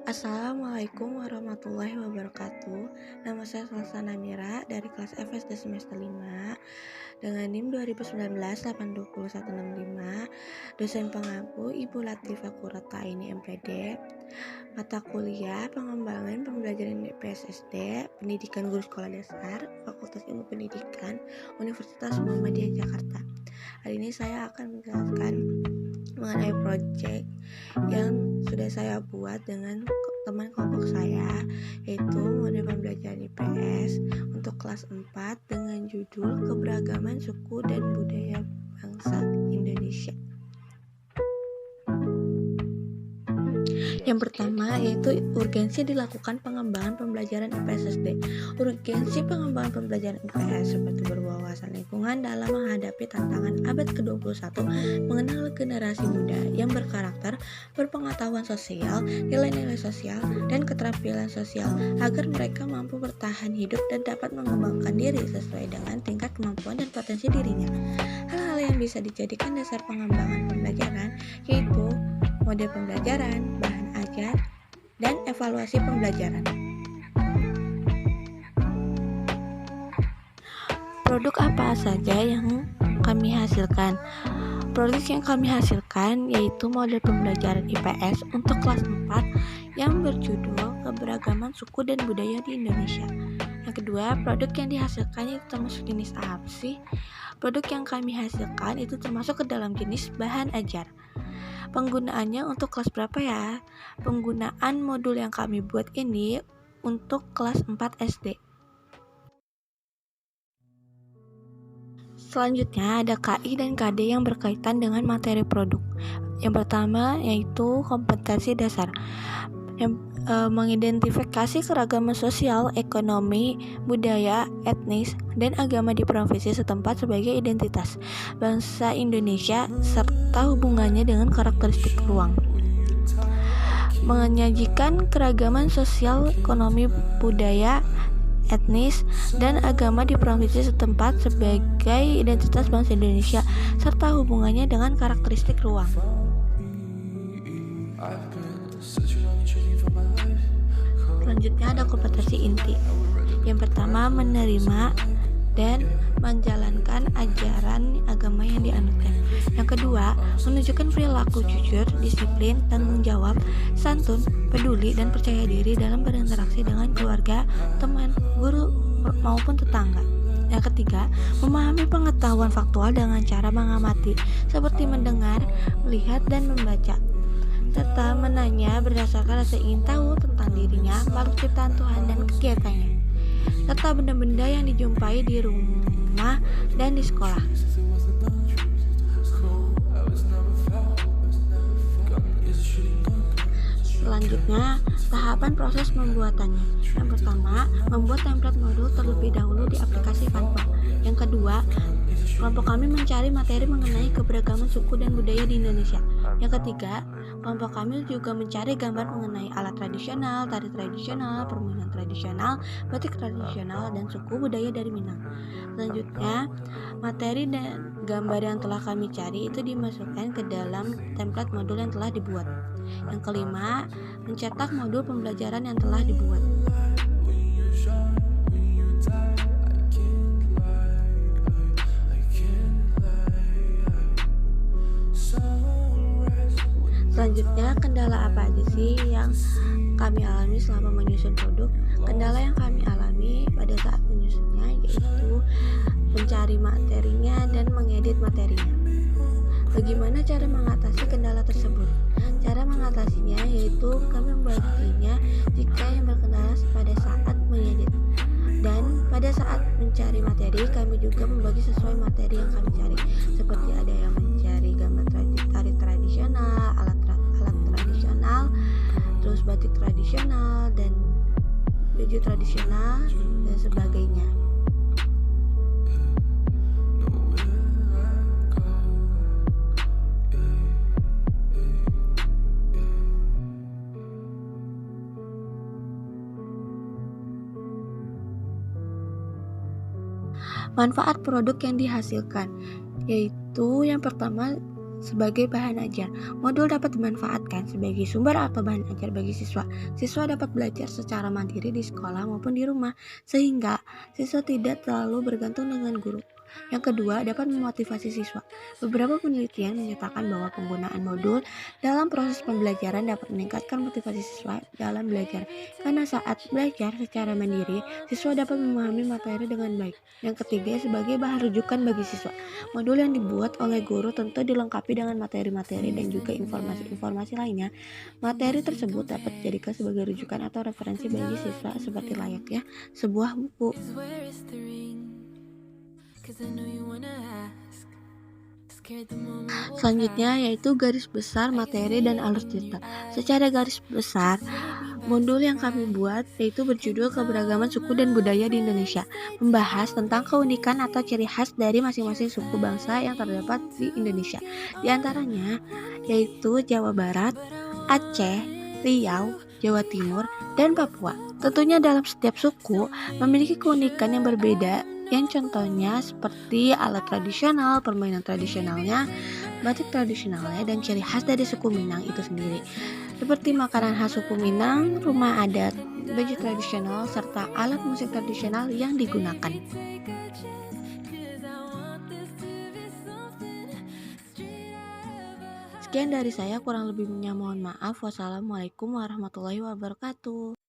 Assalamualaikum warahmatullahi wabarakatuh. Nama saya Salsa Namira dari kelas FSD semester 5 dengan NIM 2019-821165. Dosen pengampu Ibu Latifah Kurataini MPD. Mata kuliah Pengembangan Pembelajaran di PSSD, Pendidikan Guru Sekolah Dasar, Fakultas Ilmu Pendidikan, Universitas Muhammadiyah Jakarta. Hari ini saya akan menjelaskan mengenai proyek yang sudah saya buat dengan teman kelompok saya, yaitu model pembelajaran IPS untuk kelas 4 dengan judul Keberagaman Suku dan Budaya Bangsa Indonesia. Yang pertama yaitu urgensi dilakukan pengembangan pembelajaran IPS SD. Urgensi pengembangan pembelajaran IPS seperti berwawasan lingkungan dalam menghadapi tantangan abad ke-21, mengenal generasi muda yang berkarakter, berpengetahuan sosial, nilai-nilai sosial, dan keterampilan sosial agar mereka mampu bertahan hidup dan dapat mengembangkan diri sesuai dengan tingkat kemampuan dan potensi dirinya. Hal-hal yang bisa dijadikan dasar pengembangan pembelajaran yaitu model pembelajaran, bahan ajar, dan evaluasi pembelajaran. Produk apa saja yang kami hasilkan? Produk yang kami hasilkan yaitu model pembelajaran IPS untuk kelas 4 yang berjudul Keberagaman Suku dan Budaya di Indonesia. Yang kedua, produk yang dihasilkan itu termasuk jenis apa sih? Produk yang kami hasilkan itu termasuk ke dalam jenis bahan ajar. Penggunaannya untuk kelas berapa ya? Penggunaan modul yang kami buat ini untuk kelas 4 SD. Selanjutnya ada KI dan KD yang berkaitan dengan materi produk. Yang pertama yaitu kompetensi dasar. Mengidentifikasi keragaman sosial, ekonomi, budaya, etnis, dan agama di provinsi setempat sebagai identitas bangsa Indonesia serta hubungannya dengan karakteristik ruang. Menyajikan keragaman sosial, ekonomi, budaya, etnis, dan agama di provinsi setempat sebagai identitas bangsa Indonesia serta hubungannya dengan karakteristik ruang. Selanjutnya ada kompetensi inti. Yang pertama, menerima dan menjalankan ajaran agama yang dianutkan. Yang kedua, menunjukkan perilaku jujur, disiplin, tanggung jawab, santun, peduli, dan percaya diri dalam berinteraksi dengan keluarga, teman, guru, maupun tetangga. Yang ketiga, memahami pengetahuan faktual dengan cara mengamati, seperti mendengar, melihat, dan membaca, serta menanya berdasarkan rasa ingin tahu tentang dirinya, makhluk ciptaan Tuhan, dan kegiatannya, serta benda-benda yang dijumpai di rumah dan di sekolah. Selanjutnya, tahapan proses pembuatannya. Yang pertama, membuat template modul terlebih dahulu di aplikasi Canva. Yang kedua, kelompok kami mencari materi mengenai keberagaman suku dan budaya di Indonesia. Yang ketiga, kelompok kami juga mencari gambar mengenai alat tradisional, tari tradisional, permainan tradisional, batik tradisional, dan suku budaya dari Minang. Selanjutnya, materi dan gambar yang telah kami cari itu dimasukkan ke dalam template modul yang telah dibuat. Yang kelima, mencetak modul pembelajaran yang telah dibuat. Selanjutnya, kendala apa aja sih yang kami alami selama menyusun produk? Kendala yang kami alami pada saat menyusunnya yaitu mencari materinya dan mengedit materinya. Bagaimana cara mengatasi kendala tersebut? Cara mengatasinya yaitu kami membaginya jika yang berkendala pada saat mengedit. Dan pada saat mencari materi, kami juga membagi sesuai materi yang kami cari. Seperti ada yang mencari gambar tari tradisional, alat tradisional, terus batik tradisional, dan baju tradisional, dan sebagainya. Manfaat produk yang dihasilkan yaitu yang pertama, sebagai bahan ajar. Modul dapat dimanfaatkan sebagai sumber atau bahan ajar bagi siswa. Siswa dapat belajar secara mandiri di sekolah maupun di rumah, sehingga siswa tidak terlalu bergantung dengan guru. Yang kedua, dapat memotivasi siswa. Beberapa penelitian menyatakan bahwa penggunaan modul dalam proses pembelajaran dapat meningkatkan motivasi siswa dalam belajar. Karena saat belajar secara mandiri, siswa dapat memahami materi dengan baik. Yang ketiga, sebagai bahan rujukan bagi siswa. Modul yang dibuat oleh guru tentu dilengkapi dengan materi-materi dan juga informasi-informasi lainnya. Materi tersebut dapat dijadikan sebagai rujukan atau referensi bagi siswa seperti layaknya sebuah buku. Selanjutnya yaitu garis besar materi dan alur cerita. Secara garis besar, modul yang kami buat yaitu berjudul Keberagaman Suku dan Budaya di Indonesia, membahas tentang keunikan atau ciri khas dari masing-masing suku bangsa yang terdapat di Indonesia. Di antaranya yaitu Jawa Barat, Aceh, Riau, Jawa Timur, dan Papua. Tentunya dalam setiap suku memiliki keunikan yang berbeda, yang contohnya seperti alat tradisional, permainan tradisionalnya, batik tradisionalnya, dan ciri khas dari suku Minang itu sendiri. Seperti makanan khas suku Minang, rumah adat, baju tradisional, serta alat musik tradisional yang digunakan. Sekian dari saya, kurang lebihnya mohon maaf. Wassalamualaikum warahmatullahi wabarakatuh.